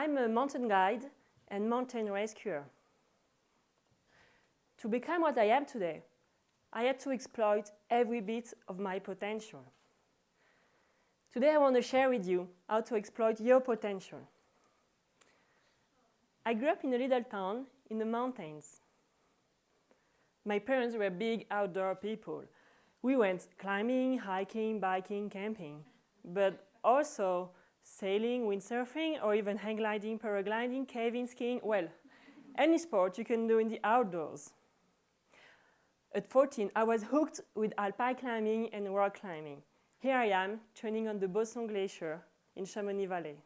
I'm a mountain guide and mountain rescuer. To become what I am today, I had to exploit every bit of my potential. Today I want to share with you how to exploit your potential. I grew up in a little town in the mountains. My parents were big outdoor people. We went climbing, hiking, biking, camping, but also sailing, windsurfing, or even hang gliding, paragliding, caving, skiing, well, any sport you can do in the outdoors. At 14, I was hooked with alpine climbing and rock climbing. Here I am, training on the Bosson Glacier in Chamonix Valley.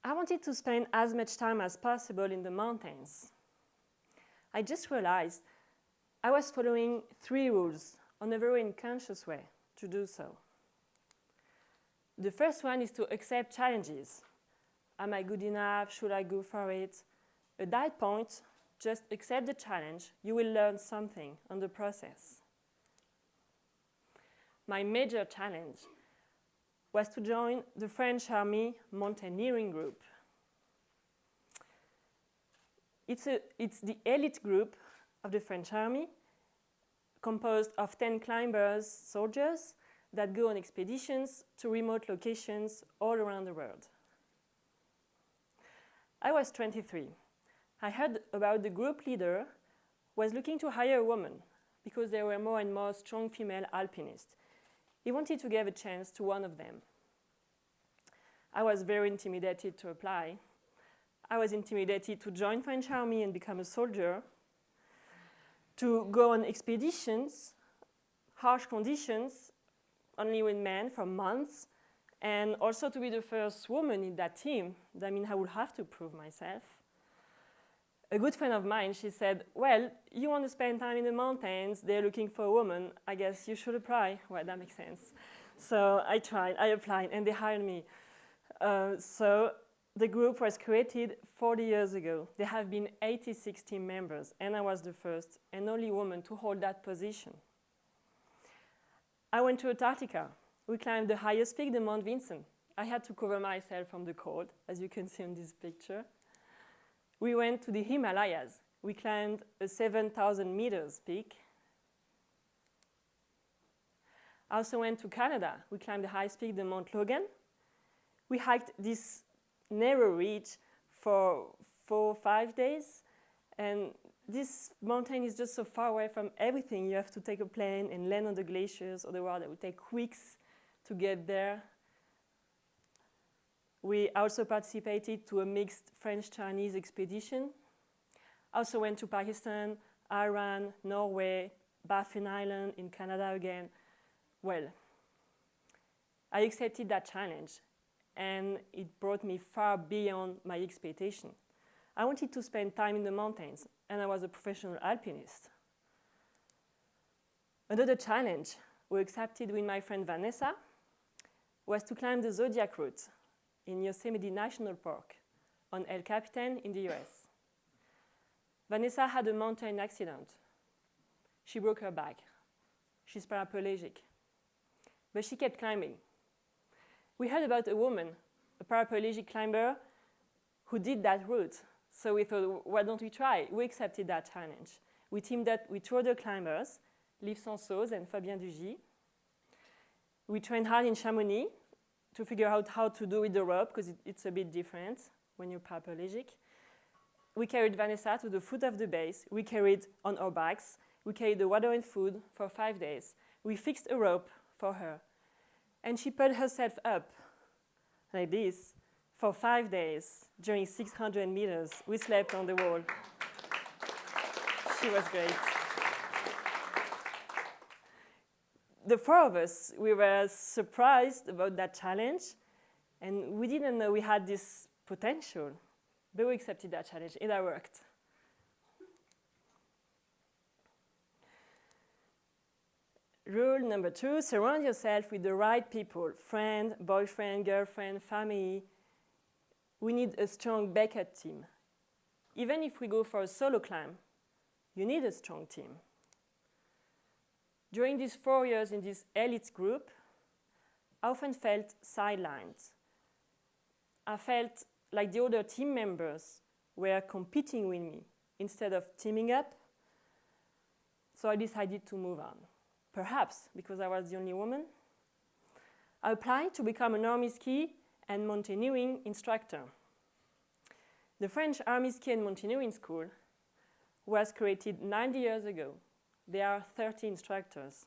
I wanted to spend as much time as possible in the mountains. I just realized I was following 3 rules on a very unconscious way to do so. The first one is to accept challenges. Am I good enough? Should I go for it? At that point, just accept the challenge. You will learn something on the process. My major challenge was to join the French Army mountaineering group. It's the elite group of the French Army, composed of 10 climbers, soldiers, that go on expeditions to remote locations all around the world. I was 23. I heard about the group leader was looking to hire a woman because there were more and more strong female alpinists. He wanted to give a chance to one of them. I was very intimidated to apply. I was intimidated to join French Army and become a soldier, to go on expeditions, harsh conditions, only with men for months, and also to be the first woman in that team. That means I would have to prove myself. A good friend of mine, she said, well, you want to spend time in the mountains, they're looking for a woman, I guess you should apply. Well, that makes sense. So I tried, I applied, and they hired me. So the group was created 40 years ago. There have been 86 team members, and I was the first and only woman to hold that position. I went to Antarctica. We climbed the highest peak, the Mount Vincent. I had to cover myself from the cold, as you can see in this picture. We went to the Himalayas. We climbed a 7,000 meters peak. I also went to Canada. We climbed the highest peak, the Mount Logan. We hiked this narrow ridge for 4 or 5 days. And this mountain is just so far away from everything. You have to take a plane and land on the glaciers, otherwise it would take weeks to get there. We also participated to a mixed French-Chinese expedition. Also went to Pakistan, Iran, Norway, Baffin Island, in Canada again. Well, I accepted that challenge, and it brought me far beyond my expectation. I wanted to spend time in the mountains, and I was a professional alpinist. Another challenge we accepted with my friend Vanessa was to climb the Zodiac route in Yosemite National Park on El Capitan in the US. Vanessa had a mountain accident. She broke her back. She's paraplegic. But she kept climbing. We heard about a woman, a paraplegic climber, who did that route. So we thought, why don't we try? We accepted that challenge. We teamed up with 2 other climbers, Liv Sansos and Fabien Dugy. We trained hard in Chamonix to figure out how to do with the rope, because it's a bit different when you're paraplegic. We carried Vanessa to the foot of the base. We carried on our backs. We carried the water and food for 5 days. We fixed a rope for her. And she pulled herself up like this for 5 days during 600 meters. We slept on the wall. She was great. The 4 of us, we were surprised about that challenge, and we didn't know we had this potential, but we accepted that challenge, and it worked. Rule number 2, surround yourself with the right people, friend, boyfriend, girlfriend, family. We need a strong backup team. Even if we go for a solo climb, you need a strong team. During these 4 years in this elite group, I often felt sidelined. I felt like the other team members were competing with me instead of teaming up. So I decided to move on. Perhaps because I was the only woman. I applied to become an army ski and mountaineering instructor. The French Army Ski and Mountaineering School was created 90 years ago. There are 30 instructors.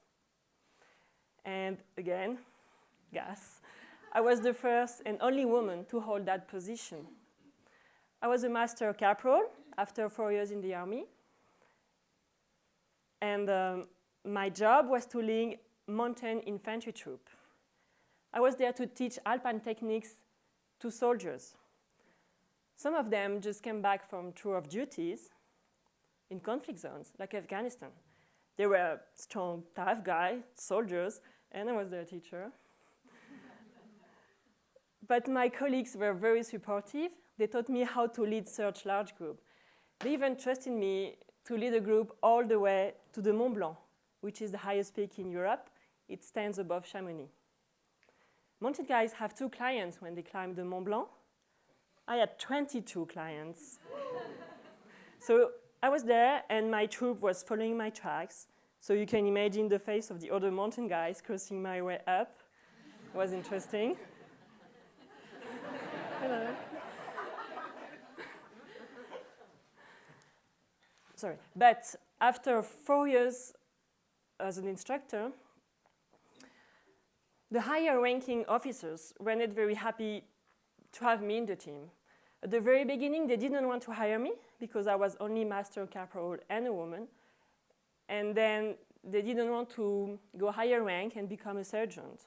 And again, gas, I was the first and only woman to hold that position. I was a master corporal after 4 years in the army. And my job was to lead mountain infantry troop. I was there to teach alpine techniques to soldiers. Some of them just came back from tour of duties in conflict zones, like Afghanistan. They were strong, tough guys, soldiers, and I was their teacher. But my colleagues were very supportive. They taught me how to lead such large group. They even trusted me to lead a group all the way to the Mont Blanc, which is the highest peak in Europe. It stands above Chamonix. Mountain guys have 2 clients when they climb the Mont Blanc. I had 22 clients. So I was there, and my troop was following my tracks. So you can imagine the face of the other mountain guys crossing my way up. It was interesting. Hello. Sorry. But after 4 years as an instructor, the higher-ranking officers were not very happy to have me in the team. At the very beginning, they didn't want to hire me because I was only master corporal and a woman. And then they didn't want to go higher rank and become a sergeant.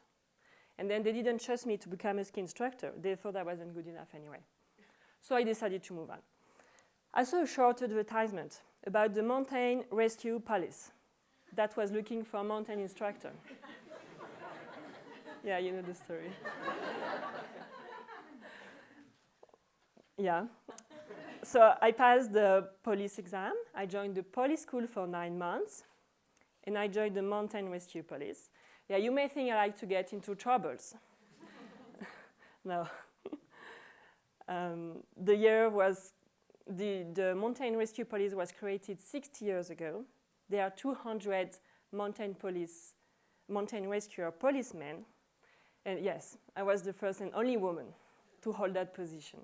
And then they didn't trust me to become a ski instructor. They thought I wasn't good enough anyway. So I decided to move on. I saw a short advertisement about the Mountain Rescue Police that was looking for a mountain instructor. Yeah, you know the story. Yeah. So I passed the police exam. I joined the police school for 9 months. And I joined the Mountain Rescue Police. Yeah, you may think I like to get into troubles. No. The Mountain Rescue Police was created 60 years ago. There are 200 mountain rescuer policemen. And yes, I was the first and only woman to hold that position.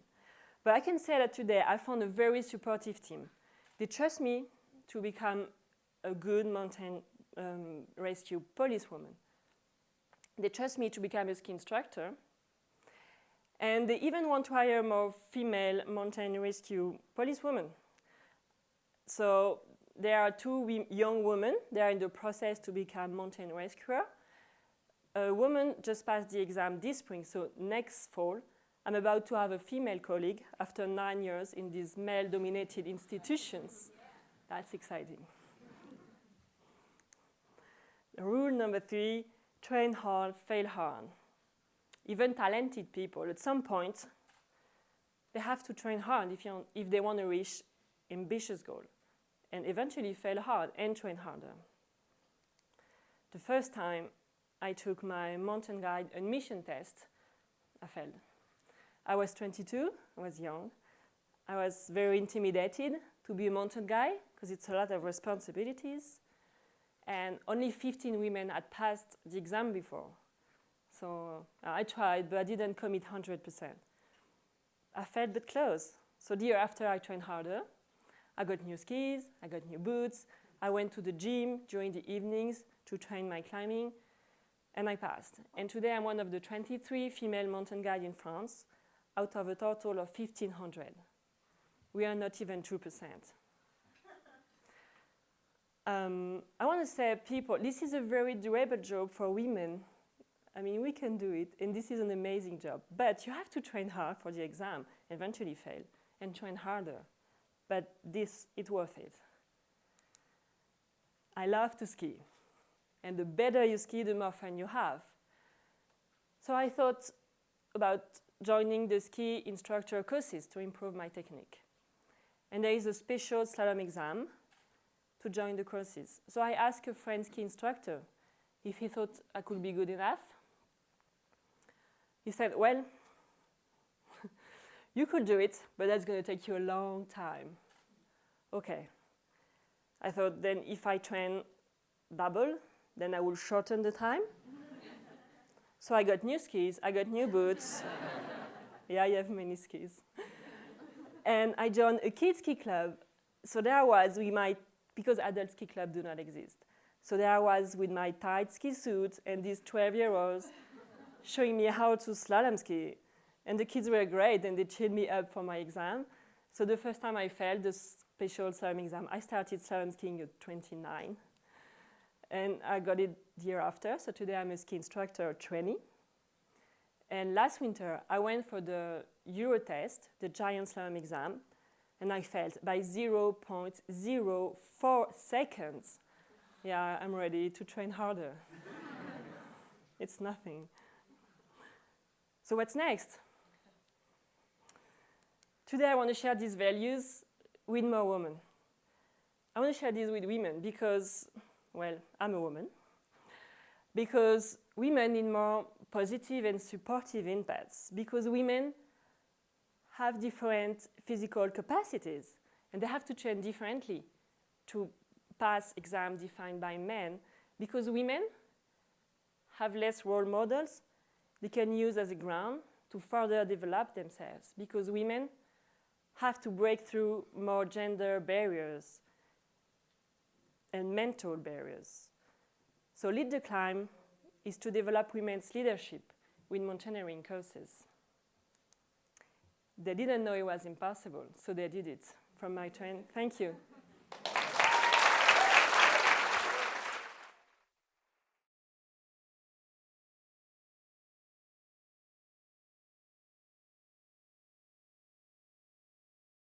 But I can say that today I found a very supportive team. They trust me to become a good mountain rescue policewoman. They trust me to become a ski instructor. And they even want to hire more female mountain rescue policewomen. So there are 2 young women. They are in the process to become mountain rescuer. A woman just passed the exam this spring, so next fall, I'm about to have a female colleague after 9 years in these male-dominated institutions. That's exciting. Rule number 3, train hard, fail hard. Even talented people, at some point, they have to train hard if they want to reach ambitious goals, and eventually fail hard and train harder. The first time I took my mountain guide admission test, I failed. I was 22, I was young. I was very intimidated to be a mountain guide because it's a lot of responsibilities. And only 15 women had passed the exam before. So I tried, but I didn't commit 100%. I failed but close. So the year after, I trained harder. I got new skis, I got new boots. I went to the gym during the evenings to train my climbing, and I passed. And today I'm one of the 23 female mountain guides in France out of a total of 1,500. We are not even 2%. I want to say, people, this is a very durable job for women. I mean, we can do it, and this is an amazing job. But you have to train hard for the exam, eventually fail, and train harder. But it's worth it. I love to ski. And the better you ski, the more fun you have. So I thought about joining the ski instructor courses to improve my technique. And there is a special slalom exam to join the courses. So I asked a French ski instructor if he thought I could be good enough. He said, well, you could do it, but that's going to take you a long time. Okay. I thought, then if I train double, then I will shorten the time. So I got new skis, I got new boots. Yeah, I have many skis. And I joined a kids ski club. So there I was with my, because adult ski clubs do not exist. So there I was with my tight ski suit and these 12-year-olds showing me how to slalom ski. And the kids were great, and they cheered me up for my exam. So the first time I failed the special slalom exam, I started slalom skiing at 29. And I got it the year after. So today I'm a ski instructor at 20. And last winter, I went for the Euro test, the giant slalom exam, and I failed by 0.04 seconds. Yeah, I'm ready to train harder. It's nothing. So what's next? Today I want to share these values with more women. I want to share these with women because, well, I'm a woman. Because women need more positive and supportive impacts. Because women have different physical capacities and they have to train differently to pass exams defined by men. Because women have less role models they can use as a ground to further develop themselves. Because women have to break through more gender barriers and mental barriers. So Lead the Climb is to develop women's leadership with mountaineering courses. They didn't know it was impossible, so they did it from my train. Thank you.